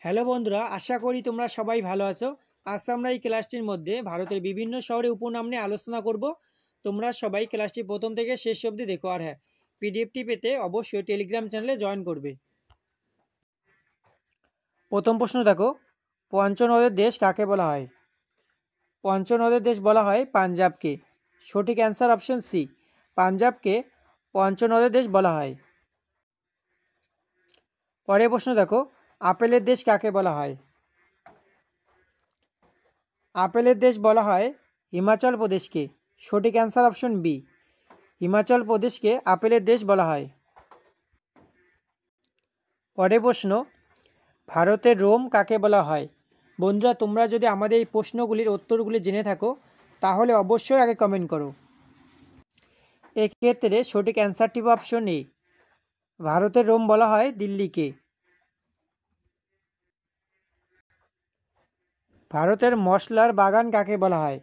Hello বন্ধুরা, আশা করি তোমরা সবাই ভালো আছো। আজ আমরা এই ক্লাসটির মধ্যে ভারতের বিভিন্ন শহরের উপনাম নিয়ে আলোচনা করব। তোমরা সবাই ক্লাসটি প্রথম থেকে শেষ অবধি দেখো। আর হ্যাঁ, পিডিএফটি পেতে অবশ্যই টেলিগ্রাম চ্যানেলে জয়েন করবে। প্রথম প্রশ্ন দেখো, পঞ্চনদের দেশ কাকে বলা হয়? পঞ্চনদের দেশ বলা হয় পাঞ্জাবকে। সঠিক অ্যান্সার অপশন সি, পাঞ্জাবকে পঞ্চনদের দেশ বলা হয়। পরের প্রশ্ন দেখো, আপেলের দেশ কাকে বলা হয়? আপেলের দেশ বলা হয় হিমাচল প্রদেশকে। সঠিক অ্যান্সার অপশন বি, হিমাচল প্রদেশকে আপেলের দেশ বলা হয়। পরের প্রশ্ন, ভারতের রোম কাকে বলা হয়? বন্ধুরা, তোমরা যদি আমাদের এই প্রশ্নগুলির উত্তরগুলি জেনে থাকো তাহলে অবশ্যই আগে কমেন্ট করো। এক্ষেত্রে সঠিক অ্যান্সারটি অপশন এ, ভারতের রোম বলা হয় দিল্লিকে। ভারতের মশলার বাগান কাকে বলা হয়?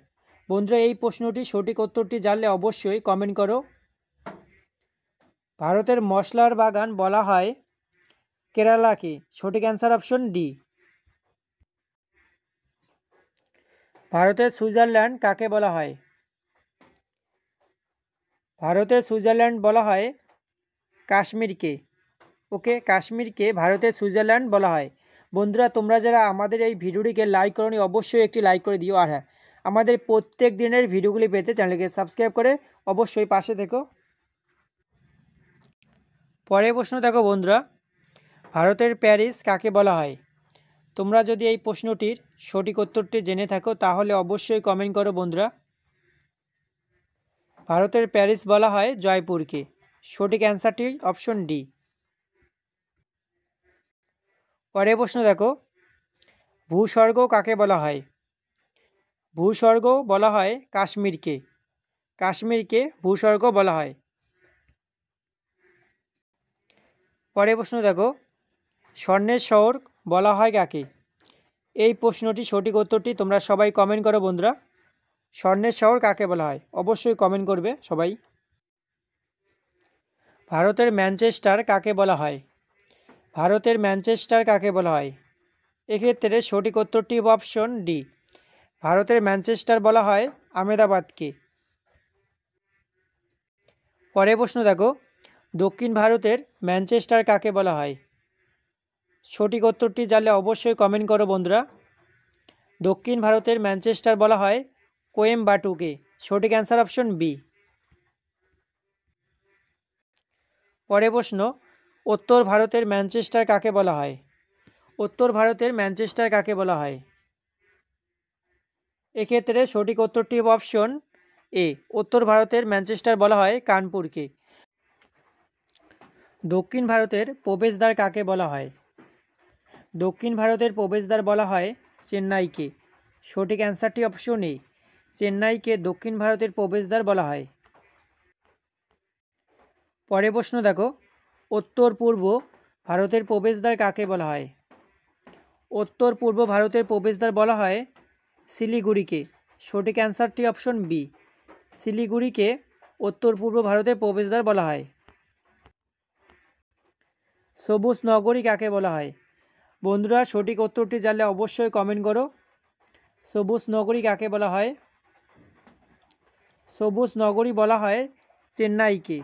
বন্ধুরা, এই প্রশ্নটি সঠিক উত্তরটি জানলে অবশ্যই কমেন্ট করো। ভারতের মশলার বাগান বলা হয় কেরালাকে। সঠিক অ্যান্সার অপশন ডি। ভারতের সুইজারল্যান্ড কাকে বলা হয়? ভারতের সুইজারল্যান্ড বলা হয় কাশ্মীরকে। ওকে, কাশ্মীরকে ভারতের সুইজারল্যান্ড বলা হয়। বন্ধুরা, তোমরা যারা আমাদের এই ভিডিওটিকে লাইক করোনি অবশ্যই একটি লাইক করে দিও। আর হ্যাঁ, আমাদের প্রত্যেক দিনের ভিডিওগুলি পেতে চ্যানেলকে সাবস্ক্রাইব করে অবশ্যই পাশে থেকো। পরের প্রশ্ন দেখো বন্ধুরা, ভারতের প্যারিস কাকে বলা হয়? তোমরা যদি এই প্রশ্নটির সঠিক উত্তরটি জেনে থাকো তাহলে অবশ্যই কমেন্ট করো বন্ধুরা। ভারতের প্যারিস বলা হয় জয়পুরকে। সঠিক অ্যান্সারটি অপশন ডি। পরের প্রশ্ন দেখো, ভূস্বর্গ কাকে বলা হয়? ভূস্বর্গ বলা হয় কাশ্মীরকে। কাশ্মীরকে ভূস্বর্গ বলা হয়। পরের প্রশ্ন দেখো, স্বর্ণের শহর বলা হয় কাকে? এই প্রশ্নটি সঠিক উত্তরটি তোমরা সবাই কমেন্ট করো বন্ধুরা। স্বর্ণের শহর কাকে বলা হয় অবশ্যই কমেন্ট করবে সবাই। ভারতের ম্যানচেস্টার কাকে বলা হয়? ভারতের ম্যানচেস্টার কাকে বলা হয়? এক্ষেত্রে সঠিক উত্তরটি অপশন ডি, ভারতের ম্যানচেস্টার বলা হয় আহমেদাবাদকে। পরের প্রশ্ন দেখো, দক্ষিণ ভারতের ম্যানচেস্টার কাকে বলা হয়? সঠিক উত্তরটি জানলে অবশ্যই কমেন্ট করো বন্ধুরা। দক্ষিণ ভারতের ম্যানচেস্টার বলা হয় কোয়েম্বাটুকে। সঠিক অ্যান্সার অপশন বি। পরের প্রশ্ন, উত্তর ভারতের ম্যানচেস্টার কাকে বলা হয়? উত্তর ভারতের ম্যানচেস্টার কাকে বলা হয়? এক্ষেত্রে সঠিক উত্তরটি অপশন এ, উত্তর ভারতের ম্যানচেস্টার বলা হয় কানপুরকে। দক্ষিণ ভারতের প্রবেশদ্বার কাকে বলা হয়? দক্ষিণ ভারতের প্রবেশদ্বার বলা হয় চেন্নাইকে। সঠিক অ্যান্সারটি অপশন এ, চেন্নাইকে দক্ষিণ ভারতের প্রবেশদ্বার বলা হয়। পরের প্রশ্ন দেখো, উত্তর পূর্ব ভারতের প্রবেশদ্বার কাকে বলা হয়? উত্তর পূর্ব ভারতের প্রবেশদ্বার বলা হয় শিলিগুড়িকে। সঠিক অ্যান্সারটি অপশন বি, শিলিগুড়িকে উত্তর পূর্ব ভারতের প্রবেশদ্বার বলা হয়। সবুজ নগরী কাকে বলা হয়? বন্ধুরা, সঠিক উত্তরটি জানলে অবশ্যই কমেন্ট করো। সবুজ নগরী কাকে বলা হয়? সবুজ নগরী বলা হয় চেন্নাইকে।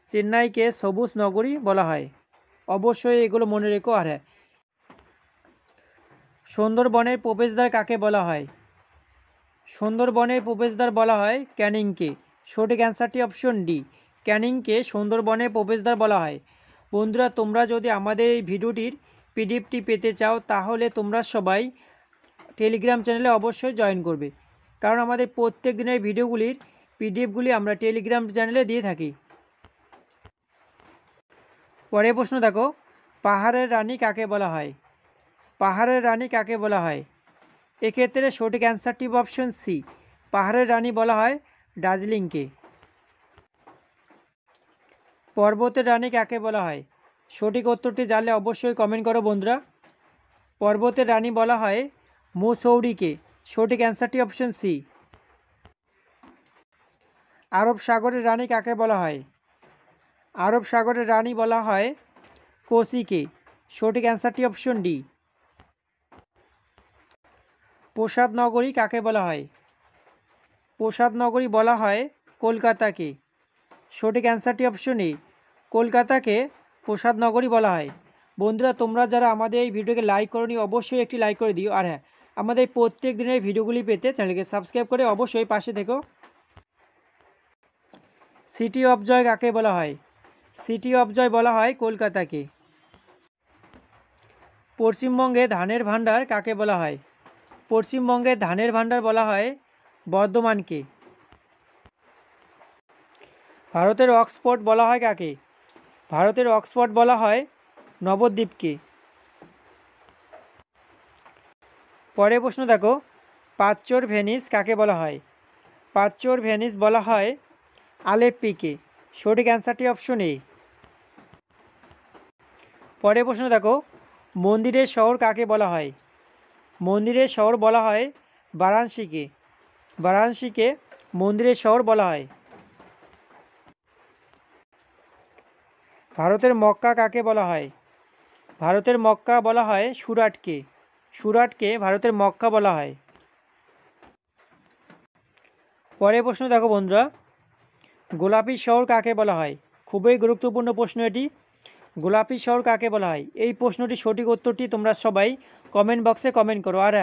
চেন্নাইকে সবুজ নগরী বলা হয়। অবশ্যই এগুলো মনে রেখো। আর হ্যাঁ, সুন্দরবনের প্রবেশদ্বার কাকে বলা হয়? সুন্দরবনের প্রবেশদ্বার বলা হয় ক্যানিংকে। সঠিক অ্যান্সারটি অপশন ডি, ক্যানিংকে সুন্দরবনের প্রবেশদ্বার বলা হয়। বন্ধুরা, তোমরা যদি আমাদের এই ভিডিওটির পিডিএফটি পেতে চাও তাহলে তোমরা সবাই টেলিগ্রাম চ্যানেলে অবশ্যই জয়েন করবে, কারণ আমাদের প্রত্যেক দিনের ভিডিওগুলির পিডিএফগুলি আমরা টেলিগ্রাম চ্যানেলে দিয়ে থাকি। পরের প্রশ্ন দেখো, পাহাড়ের রানী কাকে বলা হয়? পাহাড়ের রানী কাকে বলা হয়? এক্ষেত্রে সঠিক অ্যান্সারটি অপশন সি, পাহাড়ের রানী বলা হয় দার্জিলিংকে। পর্বতের রানী কাকে বলা হয়? সঠিক উত্তরটি জানলে অবশ্যই কমেন্ট করো বন্ধুরা। পর্বতের রানী বলা হয় মুসৌরিকে। সঠিক অ্যান্সারটি অপশন সি। আরব সাগরের রানী কাকে বলা হয়? আরব সাগরের রানী বলা হয় কোসিকে। সঠিক অ্যান্সারটি অপশন ডি। প্রসাদ নগরী কাকে বলা হয়? প্রসাদ নগরী বলা হয় কলকাতাকে। সঠিক অ্যান্সারটি অপশন এ, কলকাতাকে প্রসাদ নগরী বলা হয়। বন্ধুরা, তোমরা যারা আমাদের এই ভিডিওকে লাইক করোনি অবশ্যই একটি লাইক করে দিও। আর হ্যাঁ, আমাদের প্রত্যেক দিনের ভিডিওগুলি পেতে চ্যানেলকে সাবস্ক্রাইব করে অবশ্যই পাশে থেকো। সিটি অফ জয় কাকে বলা হয়? সিটি অফ জয় বলা হয় কলকাতাকে। পশ্চিমবঙ্গে ধানের ভাণ্ডার কাকে বলা হয়? পশ্চিমবঙ্গে ধানের ভাণ্ডার বলা হয় বর্ধমানকে। ভারতের অক্সফোর্ড বলা হয় কাকে? ভারতের অক্সফোর্ড বলা হয় নবদ্বীপকে। পরের প্রশ্ন দেখো, পাঁচচোর ভেনিস কাকে বলা হয়? পাঁচচোর ভেনিস বলা হয় আলেপ্পিকে। সঠিক অ্যান্সারটি অপশন এ। পরের প্রশ্ন দেখো, মন্দিরের শহর কাকে বলা হয়? মন্দিরের শহর বলা হয় বারাণসীকে। বারাণসীকে মন্দিরের শহর বলা হয়। ভারতের মক্কা কাকে বলা হয়? ভারতের মক্কা বলা হয় সুরাটকে। সুরাটকে ভারতের মক্কা বলা হয়। পরের প্রশ্ন দেখো বন্ধুরা, গোলাপি শহর কাকে বলা হয়? খুবই গুরুত্বপূর্ণ প্রশ্ন এটি। গোলাপি শহর কাকে বলা হয়? এই প্রশ্নটির সঠিক উত্তরটি তোমরা সবাই কমেন্ট বক্সে কমেন্ট করো। আর